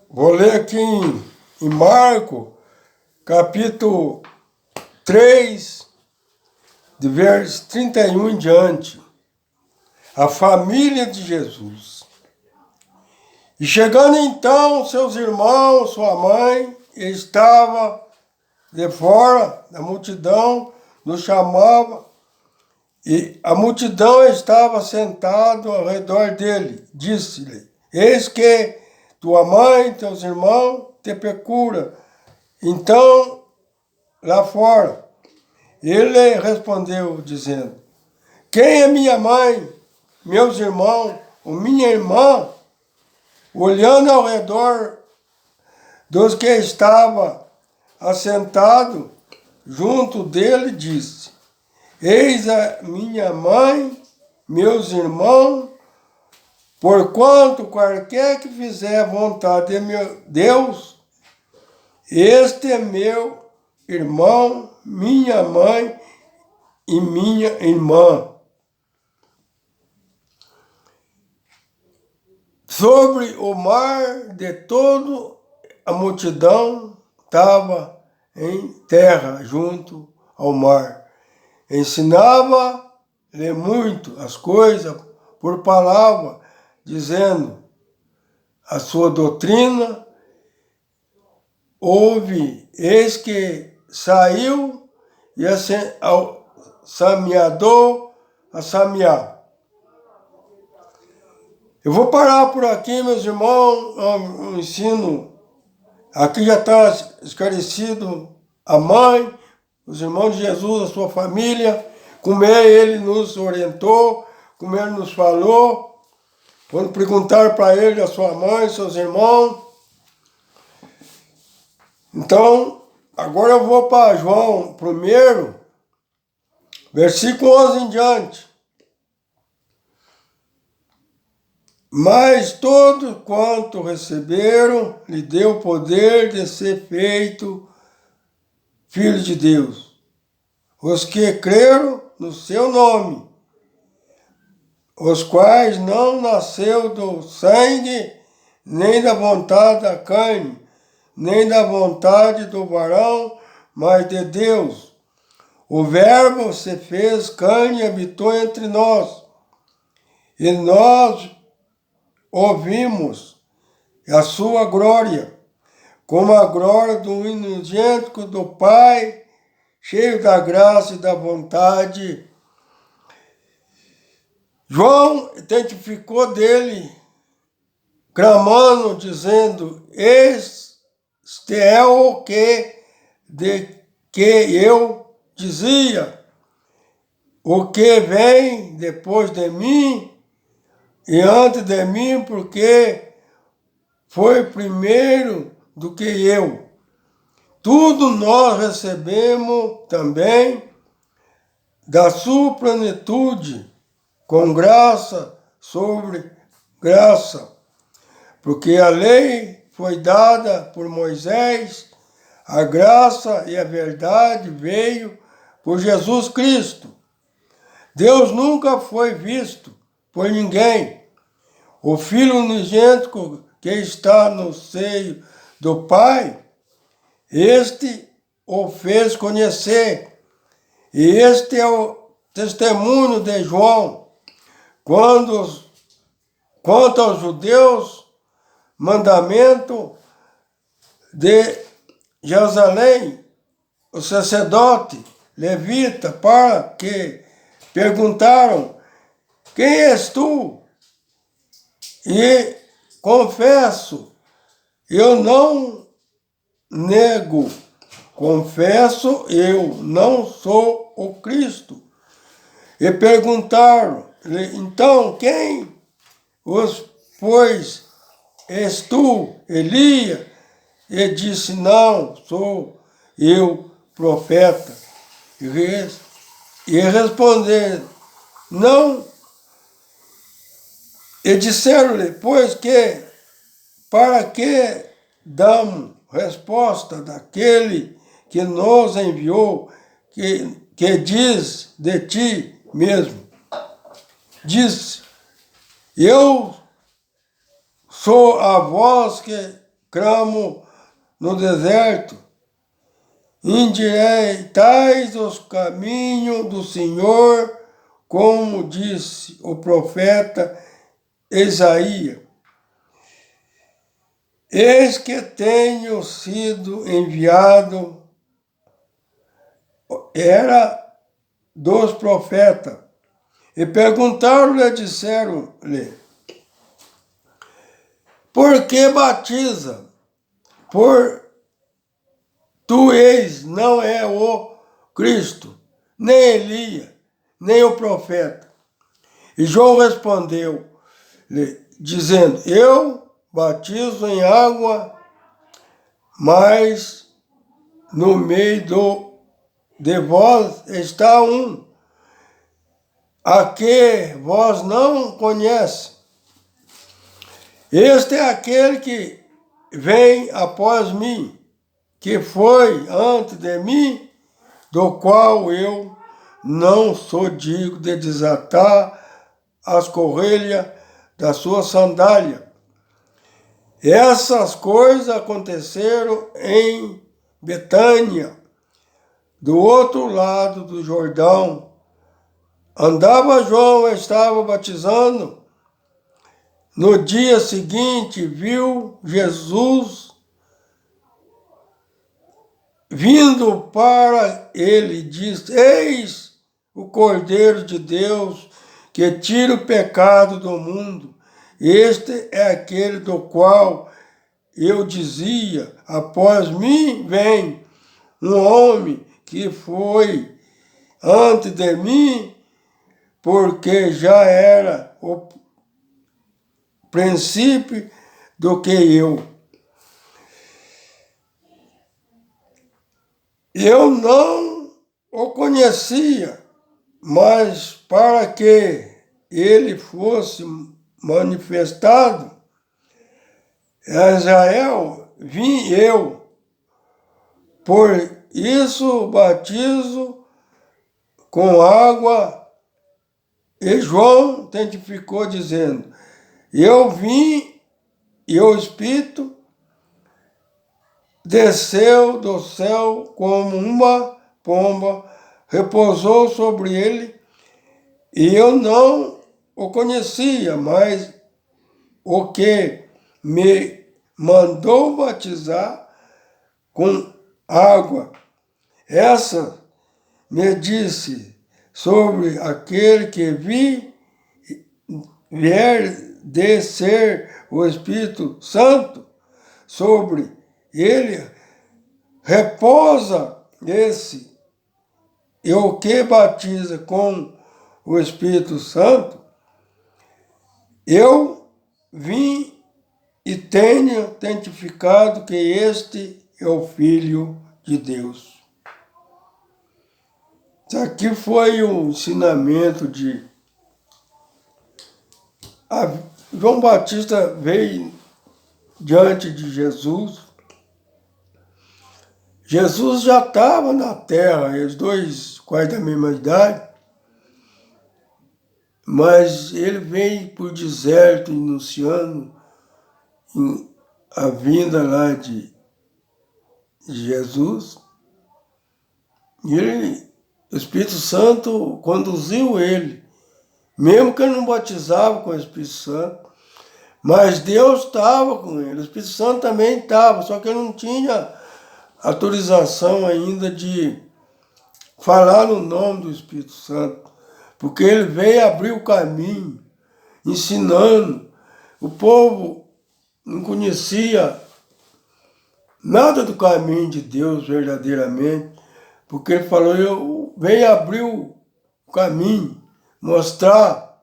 Vou ler aqui em Marcos, capítulo 3, de verso 31 em diante. A família de Jesus. E chegando então seus irmãos, sua mãe, estava de fora da multidão, nos chamava, e a multidão estava sentada ao redor dele. Disse-lhe: Eis que tua mãe, teus irmãos te procuram. Então, lá fora, ele respondeu, dizendo: Quem é minha mãe, meus irmãos, ou minha irmã? Olhando ao redor dos que estavam assentados junto dele, disse: Eis a minha mãe, meus irmãos, porquanto qualquer que fizer a vontade de meu Deus, este é meu irmão, minha mãe e minha irmã. Sobre o mar de toda a multidão estava em terra junto ao mar. Ensinava-lhe muito as coisas por palavra, dizendo a sua doutrina. Houve, eis que saiu e ao sameador a samear. Eu vou parar por aqui, meus irmãos, o ensino. Aqui já está esclarecido a mãe, os irmãos de Jesus, a sua família, como ele nos orientou, como ele nos falou. Quando perguntaram para ele, a sua mãe, seus irmãos. Então, agora eu vou para João 1, versículo 11 em diante. Mas todos quanto receberam, lhe deu o poder de ser feito filho de Deus. Os que creram no seu nome, os quais não nasceu do sangue, nem da vontade da carne, nem da vontade do varão, mas de Deus. O Verbo se fez carne e habitou entre nós, e nós ouvimos a sua glória, como a glória do unigênito do Pai, cheio da graça e da vontade. João identificou dele, clamando, dizendo: Este é o de que eu dizia, o que vem depois de mim, e antes de mim, porque foi primeiro do que eu. Tudo nós recebemos também da sua plenitude, com graça sobre graça. Porque a lei foi dada por Moisés, a graça e a verdade veio por Jesus Cristo. Deus nunca foi visto por ninguém. O Filho unigênito que está no seio do Pai, este o fez conhecer. E este é o testemunho de João. Quanto aos judeus, mandamento de Jerusalém, o sacerdote levita, para que perguntaram: Quem és tu? E confesso, eu não nego, confesso, eu não sou o Cristo. E perguntaram, então quem os pois és tu, Elias? E disse: Não, sou eu, profeta. E respondendo: Não. E disseram-lhe: Pois que, para que damos resposta daquele que nos enviou, que diz de ti mesmo? disse: eu sou a voz que clamo no deserto, endireitais os caminhos do Senhor, como disse o profeta Isaías. Eis que tenho sido enviado, era dos profetas, e perguntaram-lhe, disseram-lhe: por que batiza? Por tu és, não é o Cristo, nem Elias, nem o profeta. E João respondeu-lhe, dizendo: eu batizo em água, mas no meio de vós está um, a que vós não conhece. Este é aquele que vem após mim, que foi antes de mim, do qual eu não sou digno de desatar as correias da sua sandália. Essas coisas aconteceram em Betânia, do outro lado do Jordão. Andava João, estava batizando. No dia seguinte, viu Jesus vindo para ele, disse: eis o Cordeiro de Deus que tira o pecado do mundo. Este é aquele do qual eu dizia: após mim vem um homem que foi antes de mim, porque já era o princípio do que eu. Eu não o conhecia, mas para que ele fosse manifestado a Israel, vim eu. Por isso batizo com água. E João testificou dizendo: eu vim e o Espírito desceu do céu como uma pomba, repousou sobre ele, e eu não o conhecia, mas o que me mandou batizar com água, essa me disse: sobre aquele que vier descer o Espírito Santo, sobre ele repousa esse, e o que batiza com o Espírito Santo, eu vim e tenho testificado que este é o Filho de Deus. Isso aqui foi um ensinamento de... João Batista veio diante de Jesus. Jesus já estava na terra, os dois quase da mesma idade, mas ele vem por deserto anunciando a vinda lá de Jesus. E o Espírito Santo conduziu ele, mesmo que ele não batizava com o Espírito Santo, mas Deus estava com ele, o Espírito Santo também estava, só que ele não tinha autorização ainda de falar no nome do Espírito Santo, porque ele veio abrir o caminho, ensinando. O povo não conhecia nada do caminho de Deus verdadeiramente, porque ele falou: eu venho abrir o caminho, mostrar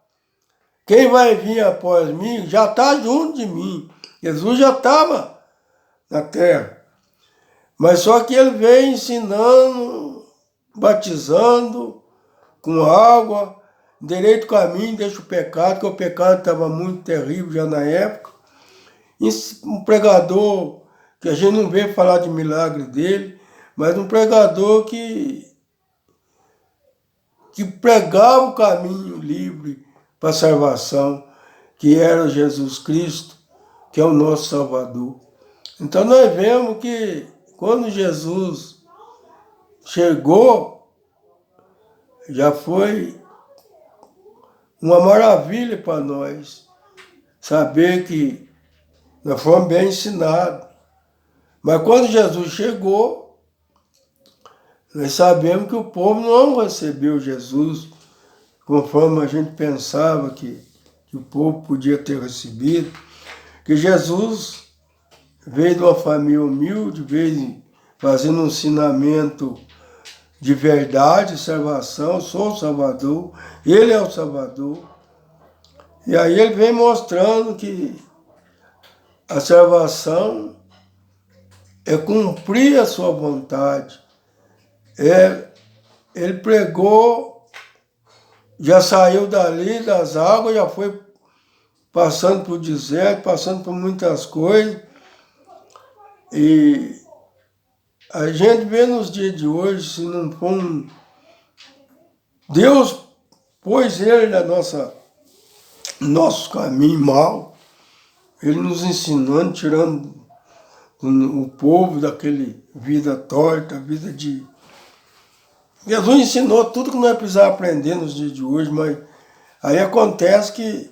quem vai vir após mim, já está junto de mim. Jesus já estava na terra, mas só que ele veio ensinando, batizando com água, direito o caminho, deixa o pecado, porque o pecado estava muito terrível já na época. Um pregador, que a gente não vê falar de milagre dele, mas um pregador que pregava o caminho livre para a salvação, que era Jesus Cristo, que é o nosso Salvador. Então nós vemos que quando Jesus chegou, já foi uma maravilha para nós saber que nós fomos bem ensinados. Mas quando Jesus chegou, nós sabemos que o povo não recebeu Jesus conforme a gente pensava que o povo podia ter recebido. Que Jesus veio de uma família humilde, veio fazendo um ensinamento de verdade, salvação, sou o Salvador, Ele é o Salvador. E aí ele vem mostrando que a salvação é cumprir a sua vontade. Ele pregou, já saiu dali das águas, já foi passando por deserto, passando por muitas coisas. E a gente vê nos dias de hoje, se não for Deus pôs ele na nosso caminho mal, ele nos ensinando, tirando o povo daquele vida torta, vida de... Jesus ensinou tudo que nós precisávamos aprender nos dias de hoje, mas aí acontece que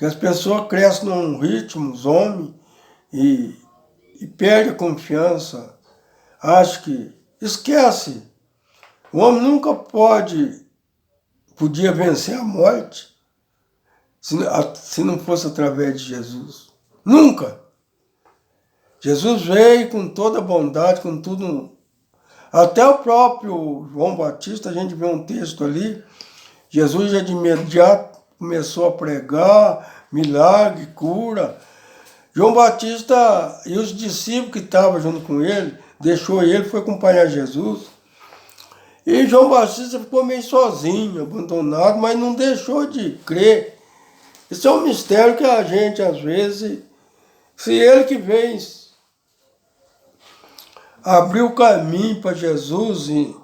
as pessoas crescem num ritmo, os homens, e perdem a confiança, acho que esquece. O homem nunca podia vencer a morte se não fosse através de Jesus. Nunca. Jesus veio com toda a bondade, com tudo. Até o próprio João Batista, a gente vê um texto ali, Jesus já de imediato começou a pregar, milagre, cura. João Batista e os discípulos que estavam junto com ele, deixou ele, foi acompanhar Jesus. E João Batista ficou meio sozinho, abandonado, mas não deixou de crer. Isso é um mistério que a gente, às vezes, se ele que vem abrir o caminho para Jesus, e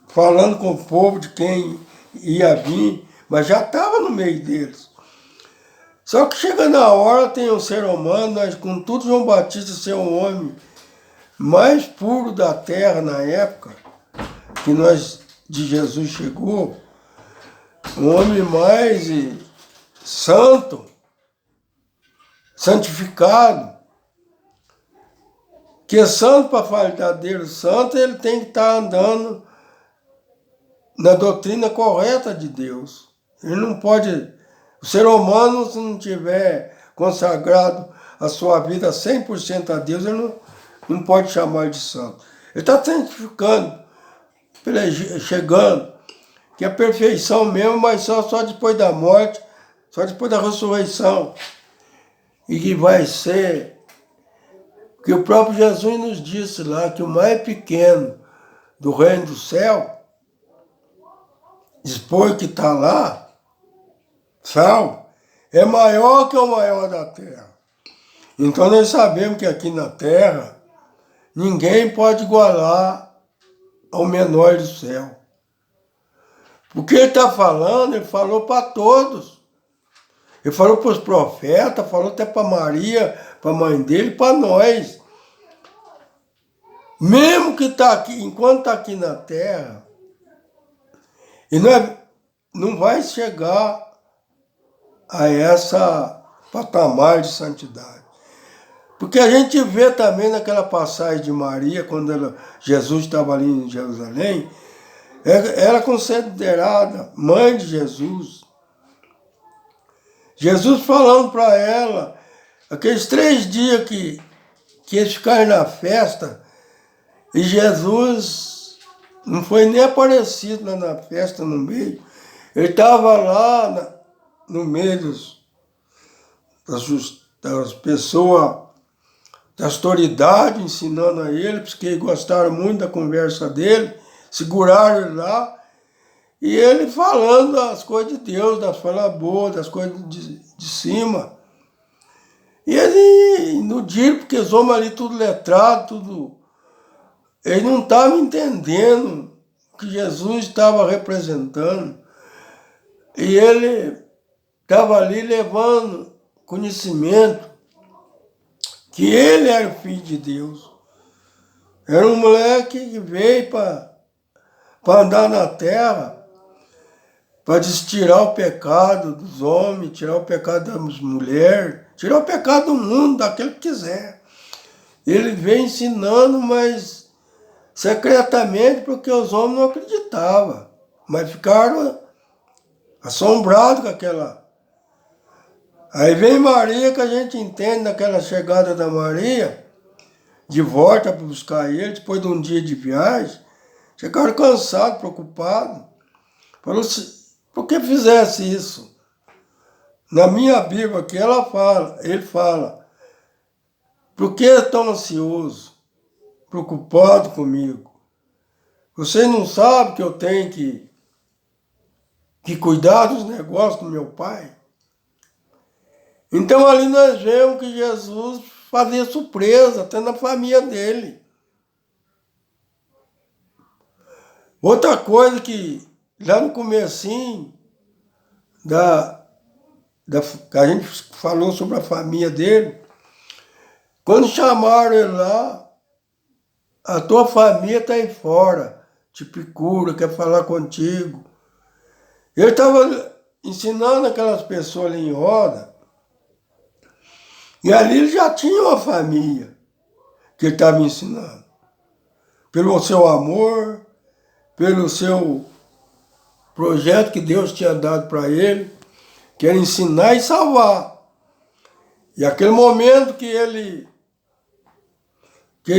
falando com o povo de quem ia vir, mas já estava no meio deles. Só que chega na hora, tem um ser humano, nós, com tudo João Batista ser um homem mais puro da terra na época, que de Jesus chegou, um homem mais santo, santificado, que é santo para falar verdadeiro santo, ele tem que estar andando na doutrina correta de Deus. Ele não pode... O ser humano, se não tiver consagrado a sua vida 100% a Deus, ele não pode chamar de santo. Ele está santificando, chegando, que é a perfeição mesmo, mas só depois da morte, só depois da ressurreição. E que vai ser, que o próprio Jesus nos disse lá, que o mais pequeno do reino do céu, depois que está lá, salvo, é maior que o maior da terra. Então nós sabemos que aqui na terra, ninguém pode igualar ao menor do céu. Porque ele está falando, ele falou para todos. Ele falou para os profetas, falou até para Maria, para a mãe dele, para nós. Mesmo que está aqui, enquanto está aqui na terra, e não vai chegar a essa patamar de santidade. Porque a gente vê também naquela passagem de Maria, quando Jesus estava ali em Jerusalém, era considerada mãe de Jesus. Jesus falando para ela, aqueles 3 dias que eles ficaram na festa, e Jesus não foi nem aparecido lá na festa, no meio. Ele estava lá no meio das pessoas, da autoridade, ensinando a ele, porque gostaram muito da conversa dele, seguraram ele lá, e ele falando das coisas de Deus, das falas boas, das coisas de cima. E ele, no dia, porque os homens ali tudo letrado, tudo... Eles não estavam entendendo o que Jesus estava representando. E ele estava ali levando conhecimento que ele era o Filho de Deus. Era um moleque que veio para andar na terra, para tirar o pecado dos homens, tirar o pecado das mulheres, tirar o pecado do mundo, daquele que quiser. Ele veio ensinando, mas secretamente, porque os homens não acreditavam, mas ficaram assombrados com aquela. Aí vem Maria, que a gente entende naquela chegada da Maria, de volta para buscar ele, depois de um dia de viagem, chegaram cansados, preocupados. Falou, por que fizesse isso? Na minha Bíblia aqui ele fala, por que é tão ansioso, preocupado comigo? Vocês não sabem que eu tenho que cuidar dos negócios do meu pai? Então ali nós vemos que Jesus fazia surpresa, até na família dele. Outra coisa que lá no comecinho que a gente falou sobre a família dele, quando chamaram ele lá, a tua família está aí fora, te procura, quer falar contigo. Ele estava ensinando aquelas pessoas ali em roda, e ali ele já tinha uma família que ele estava ensinando. Pelo seu amor, pelo seu projeto que Deus tinha dado para ele, que era ensinar e salvar. E aquele momento que eles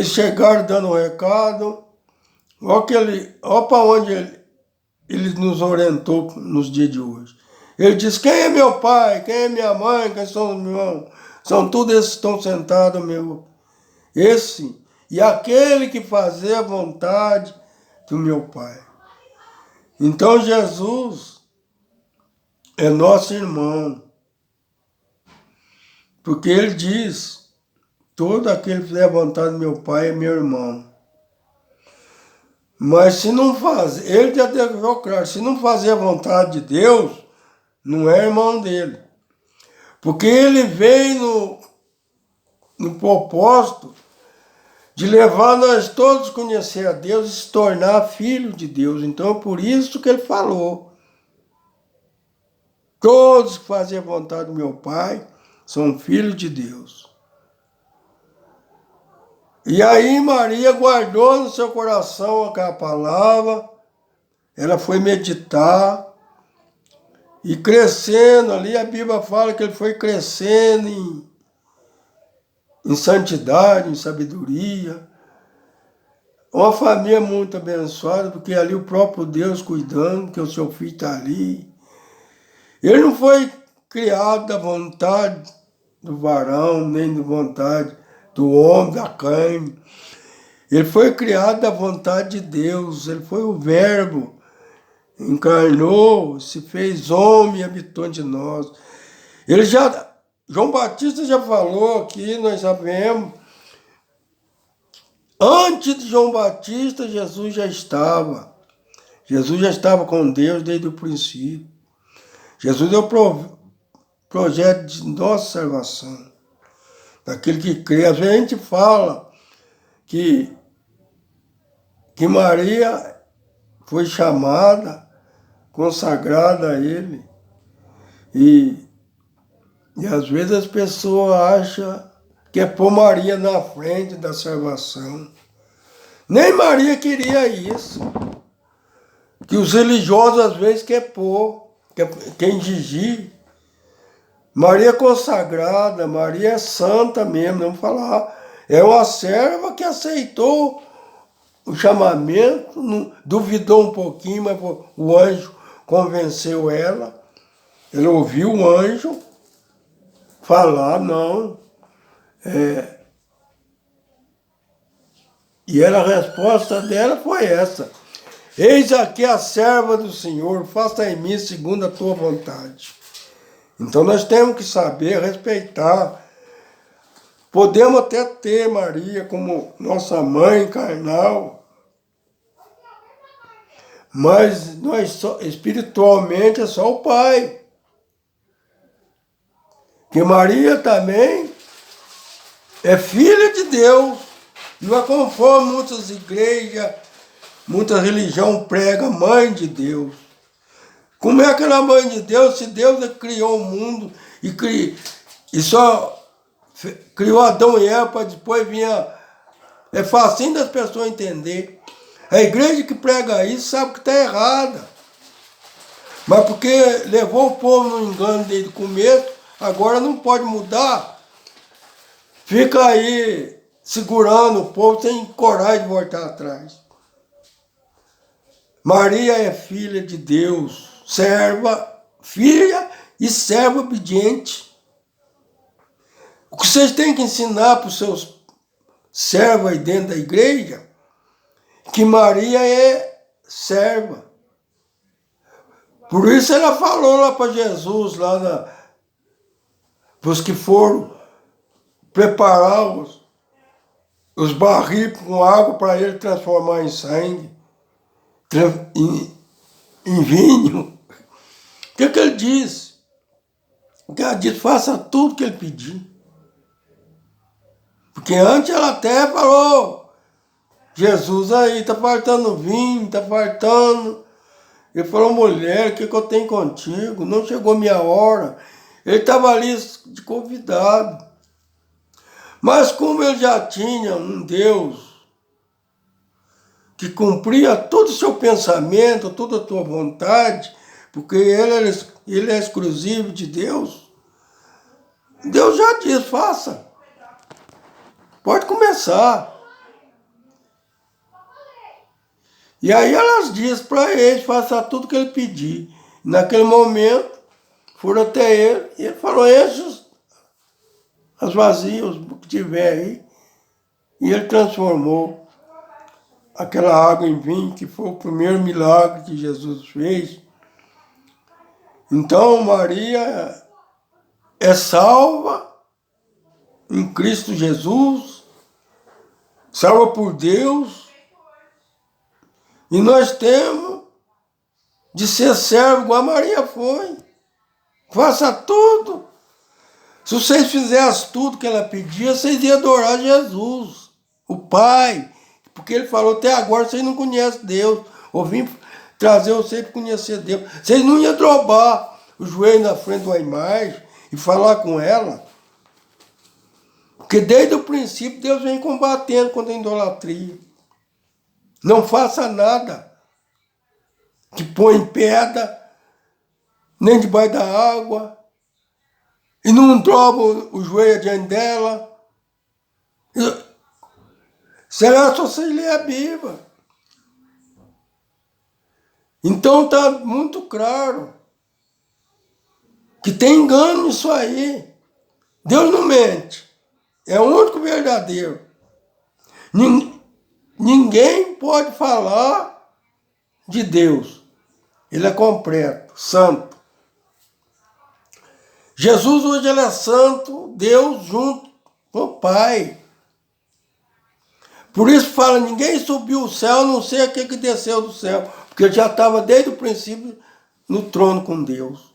chegaram dando um recado, olha para onde ele nos orientou nos dias de hoje. Ele disse, quem é meu pai, quem é minha mãe, quem são os meus irmãos? São todos esses que estão sentados, meu. Esse e aquele que fazia a vontade do meu pai. Então Jesus é nosso irmão. Porque ele diz, todo aquele que fizer a vontade do meu pai é meu irmão. Mas se não fazer, ele já deixou claro, se não fazer a vontade de Deus, não é irmão dele. Porque ele vem no propósito de levar nós todos a conhecer a Deus e se tornar filho de Deus. Então é por isso que ele falou. Todos que fazem a vontade do meu Pai são filhos de Deus. E aí Maria guardou no seu coração aquela palavra, ela foi meditar e crescendo ali, a Bíblia fala que ele foi crescendo em santidade, em sabedoria. Uma família muito abençoada, porque ali o próprio Deus cuidando, que o seu filho está ali. Ele não foi criado da vontade do varão, nem da vontade do homem, da carne. Ele foi criado da vontade de Deus, ele foi o Verbo, encarnou, se fez homem e habitou entre nós. João Batista já falou aqui, nós sabemos, antes de João Batista, Jesus já estava. Jesus já estava com Deus desde o princípio. Jesus é o projeto de nossa salvação. Daquele que crê. Às vezes a gente fala que Maria foi chamada, consagrada a ele. E às vezes as pessoas acham que é pôr Maria na frente da salvação. Nem Maria queria isso. Que os religiosos às vezes querem pôr, querem exigir. Maria é consagrada, Maria é santa mesmo, vamos falar. É uma serva que aceitou o chamamento, duvidou um pouquinho, mas o anjo convenceu ela. Ela ouviu o anjo falar, não. E a resposta dela foi essa. Eis aqui a serva do Senhor, faça em mim segundo a tua vontade. Então nós temos que saber respeitar. Podemos até ter Maria como nossa mãe carnal, mas espiritualmente é só o Pai. Que Maria também é filha de Deus. Não é conforme muitas igrejas, muita religião prega mãe de Deus. Como é que ela é mãe de Deus se Deus criou o mundo e só criou Adão e Eva para depois vinha... É facinho das pessoas entender. A igreja que prega isso sabe que está errada. Mas porque levou o povo no engano desde o começo, agora não pode mudar. Fica aí segurando o povo sem coragem de voltar atrás. Maria é filha de Deus, filha e serva obediente. O que vocês têm que ensinar para os seus servos aí dentro da igreja, que Maria é serva. Por isso ela falou lá para Jesus, para os que foram preparar os barris com água para ele transformar em sangue, em vinho. O que ele disse? Ela disse, faça tudo que ele pedir. Porque antes ela até falou, Jesus aí, está faltando vinho, está faltando. Ele falou, mulher, o que eu tenho contigo? Não chegou minha hora. Ele estava ali de convidado. Mas como ele já tinha um Deus que cumpria todo o seu pensamento, toda a tua vontade, porque ele é exclusivo de Deus, Deus já diz, faça. Pode começar. E aí elas dizem para ele, faça tudo que ele pedir. Naquele momento, foram até ele, e ele falou, enche as vasilhas, o que tiver aí. E ele transformou aquela água em vinho, que foi o primeiro milagre que Jesus fez. Então Maria é salva em Cristo Jesus, salva por Deus, e nós temos de ser servo igual a Maria foi. Faça tudo. Se vocês fizessem tudo que ela pedia, vocês iam adorar Jesus, o Pai. Porque ele falou, até agora vocês não conhecem Deus. Eu vim trazer vocês para conhecer Deus. Vocês não iam drobar o joelho na frente de uma imagem e falar com ela. Porque desde o princípio Deus vem combatendo contra a idolatria. Não faça nada que põe em pedra, nem debaixo da água, e não dobra o joelho diante dela. Será só você ler a Bíblia. Então está muito claro que tem engano nisso aí. Deus não mente. É o único verdadeiro. Ninguém pode falar de Deus. Ele é completo, santo. Jesus hoje ele é santo, Deus junto com o Pai. Por isso fala, ninguém subiu o céu, a não sei aquele que desceu do céu. Porque ele já estava desde o princípio no trono com Deus.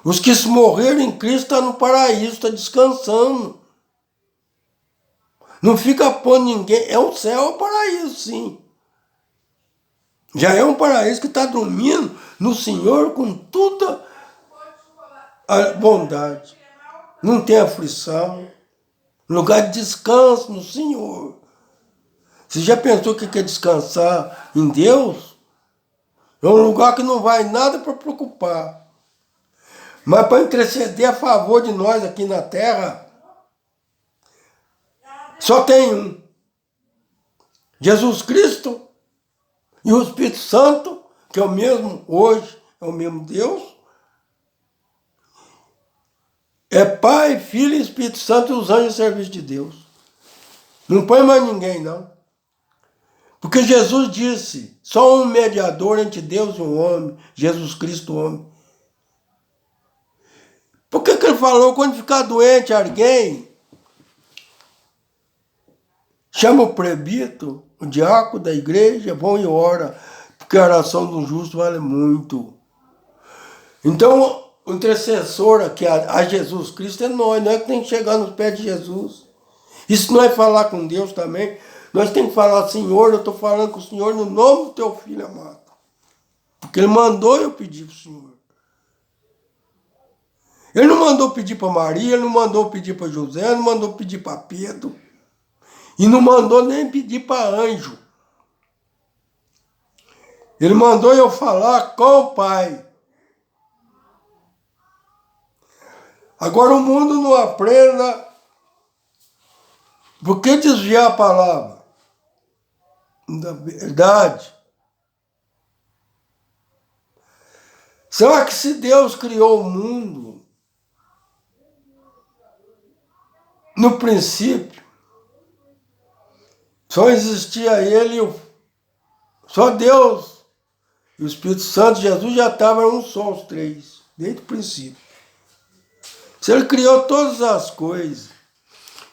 Os que se morreram em Cristo estão no paraíso, estão descansando. Não fica pondo ninguém. É o céu, é o paraíso, sim. Já é um paraíso que está dormindo no Senhor com toda a bondade. Não tem aflição. Lugar de descanso no Senhor. Você já pensou o que é descansar em Deus? É um lugar que não vai nada para preocupar. Mas para interceder a favor de nós aqui na terra, só tem um. Jesus Cristo e o Espírito Santo, que é o mesmo hoje, é o mesmo Deus. É Pai, Filho e Espírito Santo e os anjos em serviço de Deus. Não põe mais ninguém, não. Porque Jesus disse, só um mediador entre Deus e o homem, Jesus Cristo, o homem. Por que ele falou, quando ficar doente alguém, chama o prebito, o diácono da igreja, vão e ora, porque a oração do justo vale muito. Então, o intercessor aqui a Jesus Cristo é nós que tem que chegar nos pés de Jesus. Isso não é falar com Deus também. Nós temos que falar, Senhor, eu estou falando com o Senhor no nome do teu filho amado. Porque ele mandou eu pedir para o Senhor. Ele não mandou pedir para Maria, ele não mandou pedir para José, ele não mandou pedir para Pedro. E não mandou nem pedir para anjo. Ele mandou eu falar com o Pai. Agora o mundo não aprenda. Por que desviar a palavra da verdade? Será que se Deus criou o mundo, no princípio, só existia ele, só Deus e o Espírito Santo, Jesus já estavam um só, os três, desde o princípio. Se ele criou todas as coisas,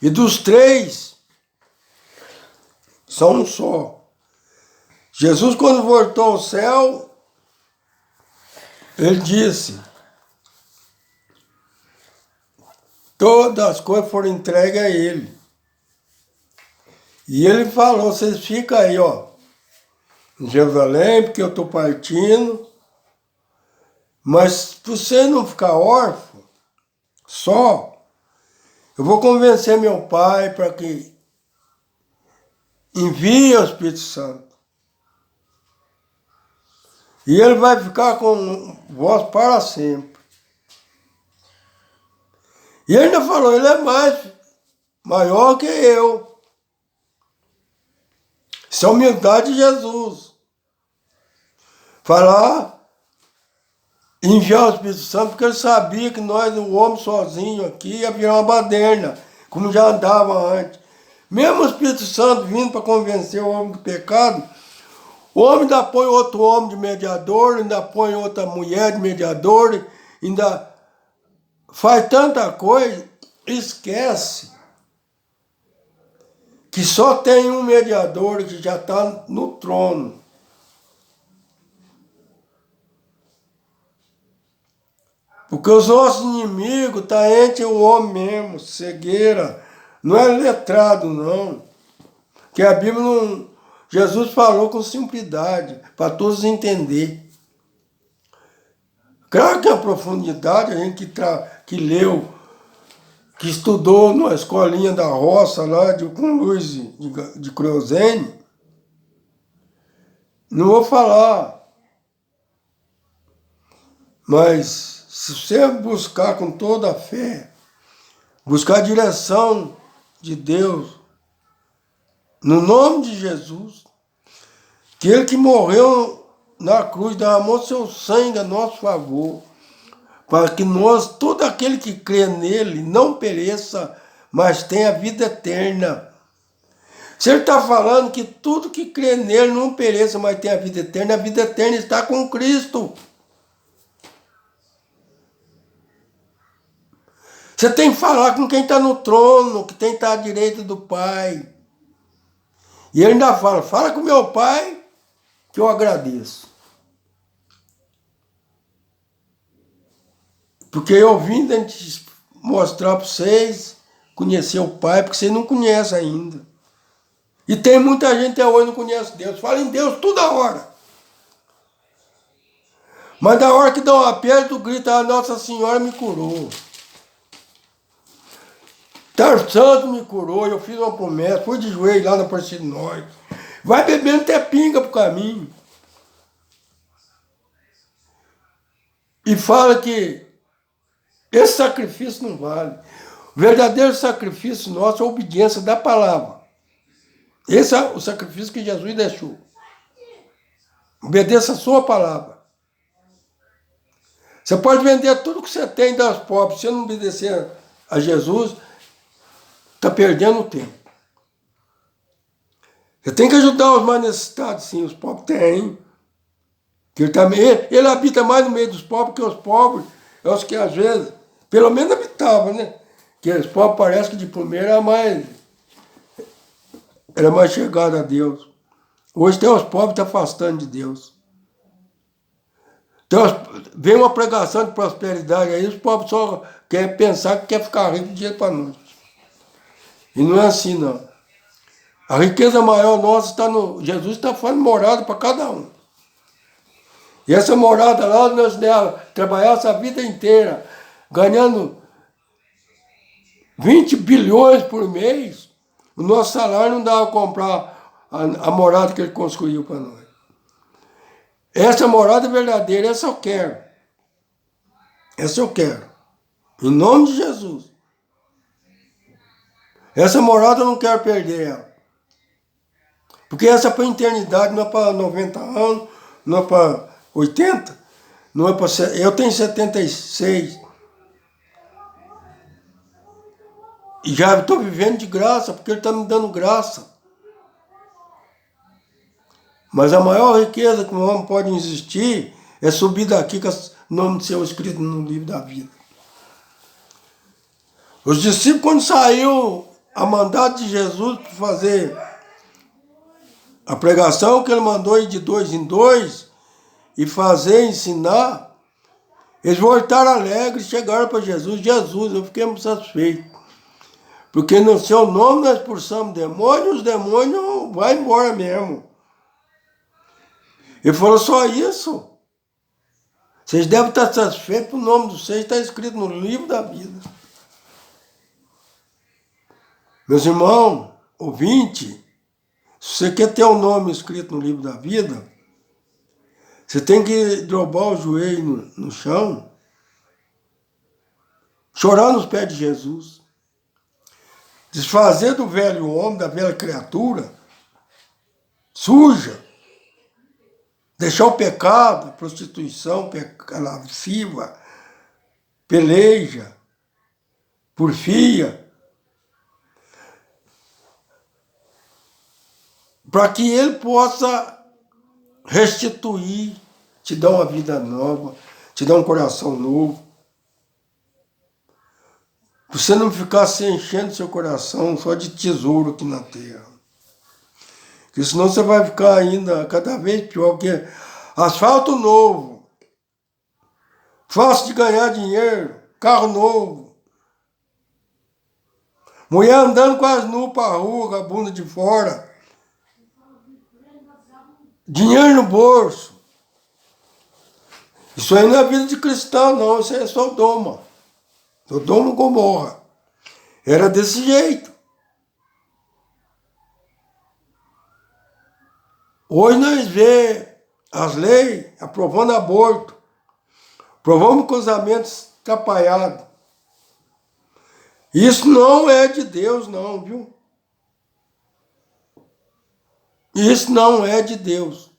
e dos três, são um só. Jesus, quando voltou ao céu, ele disse, todas as coisas foram entregues a ele. E ele falou, vocês ficam aí, em Jerusalém, porque eu estou partindo, mas se você não ficar órfão, só, eu vou convencer meu pai para que envie o Espírito Santo. E ele vai ficar com vós para sempre. E ele ainda falou, ele é maior que eu. Isso é humildade de Jesus. Falar, enviar o Espírito Santo, porque ele sabia que nós, o homem sozinho aqui, ia virar uma baderna, como já andava antes. Mesmo o Espírito Santo vindo para convencer o homem do pecado, o homem ainda põe outro homem de mediador, ainda põe outra mulher de mediador, ainda faz tanta coisa, esquece que só tem um mediador que já está no trono. Porque os nossos inimigos estão entre o homem mesmo, cegueira, não é letrado não. Que a Bíblia não... Jesus falou com simplicidade, para todos entender. Claro que a profundidade, a gente que leu, que estudou na escolinha da roça lá com Luiz de Crozene, não vou falar. Mas se você buscar com toda a fé, buscar a direção de Deus, no nome de Jesus, que ele que morreu na cruz, derramou seu sangue a nosso favor, para que nós, todo aquele que crê nele, não pereça, mas tenha vida eterna. Se ele está falando que tudo que crê nele não pereça, mas tenha vida eterna, a vida eterna está com Cristo. Você tem que falar com quem está no trono, que tem que estar à direita do Pai. E ele ainda fala com meu Pai, que eu agradeço. Porque eu vim mostrar para vocês, conhecer o Pai, porque vocês não conhecem ainda. E tem muita gente até hoje que não conhece Deus. Fala em Deus toda hora. Mas da hora que dá um aperto, grita, a Nossa Senhora me curou. Tar Santo me curou, eu fiz uma promessa, fui de joelho lá na Aparecida do Norte. Vai bebendo até pinga pro caminho. E fala que esse sacrifício não vale. O verdadeiro sacrifício nosso é a obediência da palavra. Esse é o sacrifício que Jesus deixou. Obedeça a sua palavra. Você pode vender tudo que você tem das pobres. Se você não obedecer a Jesus, está perdendo o tempo. Você tem que ajudar os mais necessitados, sim. Os pobres têm. Ele habita mais no meio dos pobres que os pobres. É os que às vezes, pelo menos habitavam, né? Que os pobres parece que de primeira é mais era mais chegado a Deus. Hoje tem os pobres te afastando de Deus. Então, vem uma pregação de prosperidade aí, os pobres só querem pensar que quer ficar rico de dia para noite. E não é assim, não. A riqueza maior nossa está no... Jesus está fazendo morada para cada um. E essa morada lá, nós trabalhar essa vida inteira, ganhando 20 bilhões por mês, o nosso salário não dá para comprar a morada que ele construiu para nós. Essa morada é verdadeira, essa eu quero. Essa eu quero. Em nome de Jesus. Essa morada eu não quero perder ela. Porque essa é para a eternidade, não é para 90 anos, não é para 80, não é para... Eu tenho 76. E já estou vivendo de graça, porque ele está me dando graça. Mas a maior riqueza que um homem pode existir é subir daqui com o nome do seu escrito no livro da vida. Os discípulos, quando saiu a mandado de Jesus para fazer a pregação que ele mandou ir de 2 em 2 e fazer, ensinar, eles voltaram alegres, chegaram para Jesus. Jesus, eu fiquei muito satisfeito. Porque no seu nome nós expulsamos demônios, os demônios vão embora mesmo. Ele falou só isso. Vocês devem estar satisfeitos, porque o nome de vocês está escrito no livro da vida. Meus irmãos, ouvinte, se você quer ter o nome escrito no livro da vida, você tem que dobrar o joelho no chão, chorar nos pés de Jesus, desfazer do velho homem, da velha criatura, suja, deixar o pecado, a prostituição, a lasciva, peleja, porfia, para que ele possa restituir, te dar uma vida nova, te dar um coração novo. Você não ficar se enchendo seu coração só de tesouro aqui na terra. Porque senão você vai ficar ainda cada vez pior, porque asfalto novo, fácil de ganhar dinheiro, carro novo, mulher andando quase nu para a rua, com a bunda de fora, dinheiro no bolso. Isso aí não é vida de cristão, não, isso é Sodoma. Sodoma e Gomorra. Era desse jeito. Hoje nós vemos as leis aprovando aborto, aprovando casamentos atrapalhados. Isso não é de Deus, não, viu? Isso não é de Deus.